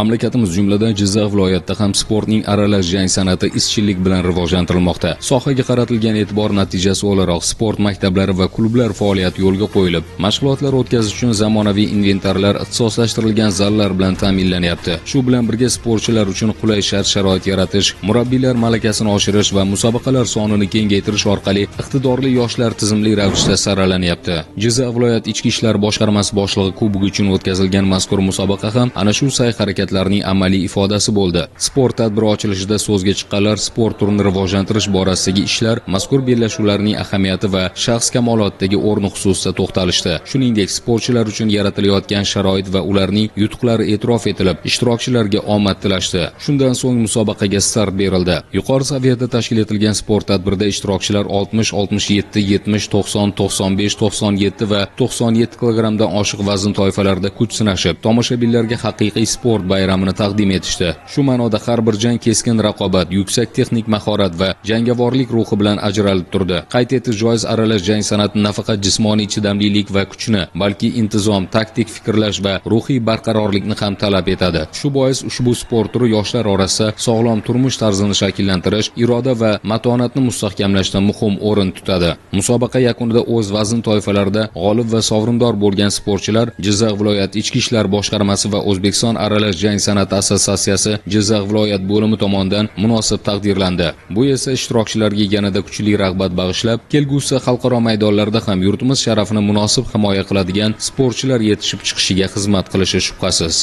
Mamlakatimiz jumladan Jizzax viloyatida ham sportning aralash jang san'ati izchillik bilan rivojlantirilmoqda. Sohaga qaratilgan e'tibor natijasi o'laroq sport maktablari va klublar faoliyati yo'lga qo'yilib, mashg'ulotlar o'tkazish uchun zamonaviy inventarlar, ixtisoslashtirilgan zallar bilan ta'minlanyapti. Shu bilan birga sportchilar uchun qulay shart-sharoit yaratish, murabbiylar malakasini oshirish va musobaqalar sonini kengaytirish orqali iqtidorli yoshlar tizimli ravishda saralanyapti. Jizzax viloyat ichki ishlar boshqarmasi boshlig'i kubogi uchun o'tkazilgan mazkur musobaqa ham ana shu sa'y-harakatlarning amaliy ifodasi bo'ldi. Sport tadbiri ochilishida so'zga chiqqanlar sport turini rivojlantirish borasidagi ishlar, mazkur bellashuvlarning ahamiyati va shaxs kamolotidagi o'rni xususida to'xtalishdi. Shuningdek, sportchilar uchun yaratilayotgan sharoit va ularning yutuqlari e'tirof etilib, ishtirokchilarga omad tilashdi. Shundan so'ng musobaqaga start berildi. Yuqori saviyada tashkil etilgan sport tadbirida ishtirokchilar 60, 67, 70, 90, 95, 97 va 97 kilogramdan oshiq vazn toifalarida kuch sinashib, tomoshabinlarga haqiqiy sport bayramini taqdim etishdi. Shu ma'noda har bir jang keskin raqobat, yuksak texnik mahorat va jangovorlik ruhi bilan ajralib turdi. Qayd etish joiz, aralash jang san'ati nafaqat jismoniy chidamlilik va kuchni, balki intizom, taktik fikrlash va ruhiy barqarorlikni ham talab etadi. Shu bois ushbu sport turi yoshlar orasida sog'lom turmush tarzini shakllantirish, iroda va matonatni mustahkamlashda muhim o'rin tutadi. Musobaqa yakunida o'z vazn toifalarida g'olib va sovrindor bo'lgan sportchilar Jizzax viloyat ichki ishlar boshqarmasi va O'zbekiston aralash jang san'ati assotsiatsiyasi Jizzax viloyat bo'limi tomonidan munosib taqdirlandi. Bu esa ishtirokchilarga yanada kuchli rag'bat bag'ishlab, kelgusi xalqaro maydonlarda ham yurtimiz sharafini munosib himoya qiladigan sportchilar yetishib chiqishiga xizmat qilishi shubhasiz.